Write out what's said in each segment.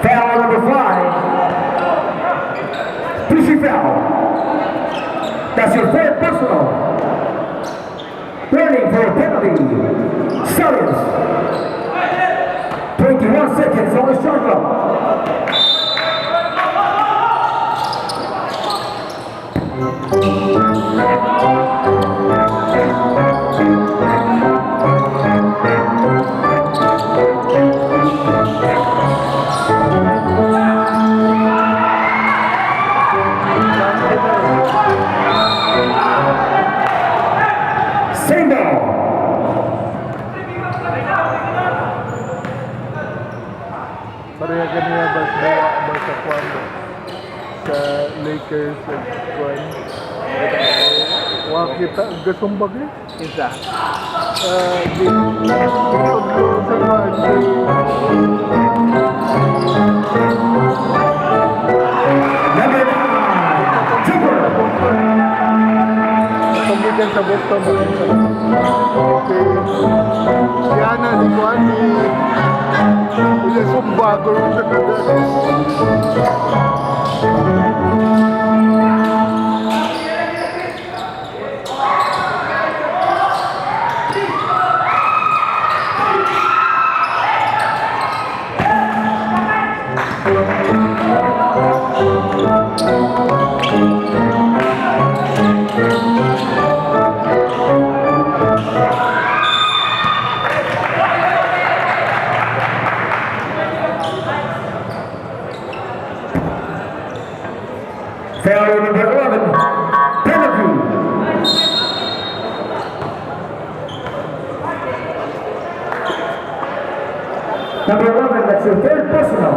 Foul number 5. Pushy foul. That's your third personal. Running for a penalty. Sellers. 21 seconds on the shot clock. Same ball. Pareha ganyan ba sa Kwan sa Lakers at Kwan? Wala kita gasumbag eh. Isa. Di sa Kwan. Number 9. Jumper. Pagbigan sa Boston doon sa okay. Yan na si Kwan ni Uya Sumbag or sa kada. Foul number 11. Penalty. Number 11, that's your third personal.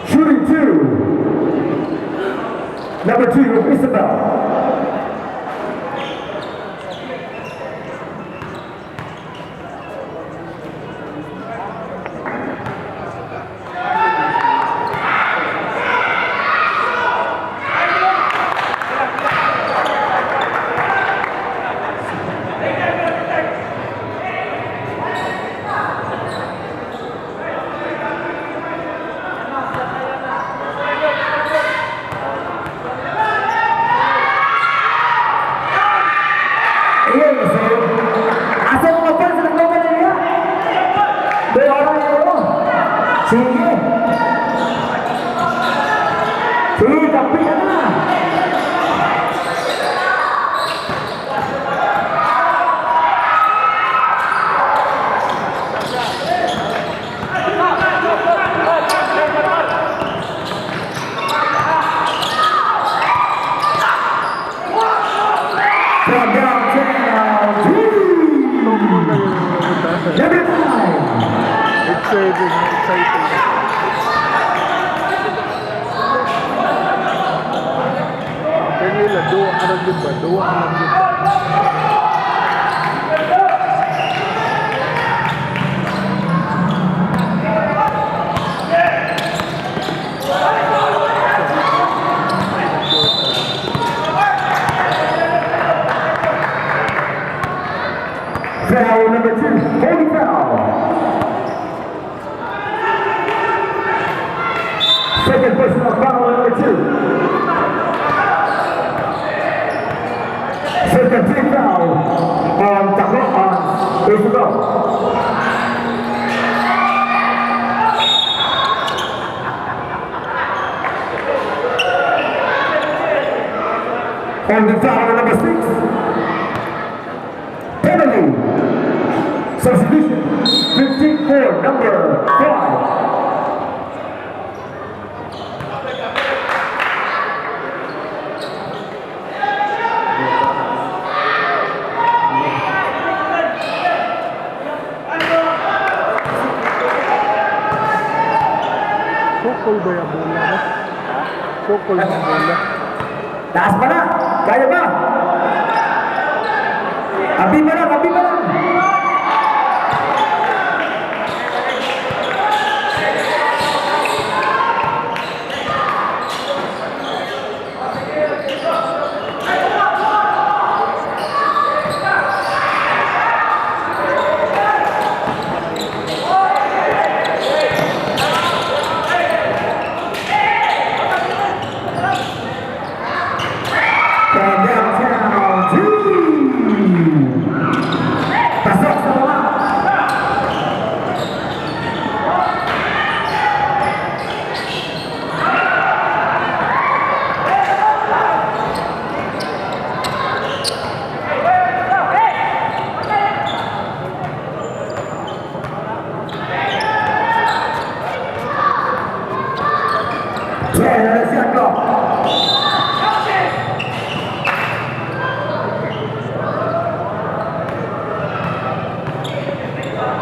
Shooting 2. Number 2, Isabel. Asa mga fans na nagloban na niya? May oras na mo. Sige. Sige, kapi ka na. From downtown, number 5. Exciting. Kanila, dua ka lang din ba? Foul number 2, holding foul. Second personal foul number 2. Second team foul on Isabel. On the foul number 6. Penalty. Substitution 15-4, number 5. Sokol ba yung bola ba? Sokol yung bola. Taas pa na. Kaya ba? Abi pa na.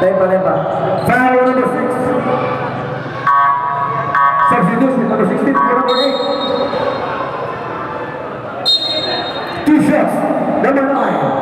Lepa. Foul number 6. Substitution number 16 for number 8. 2 shots. Number 9.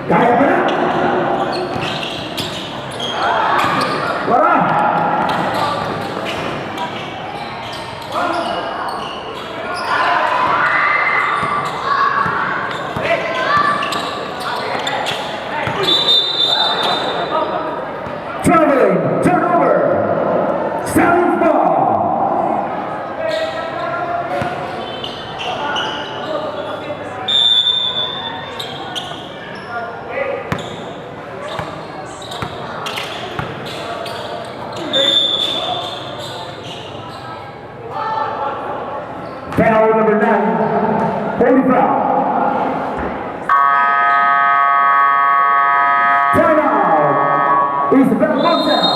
Kaya pa na? Wala! Traveling, turnover, Sally's ball. Foul number 9, holding foul. Timeout. Isabel Montel.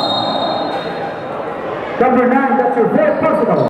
Number 9, that's your third personal.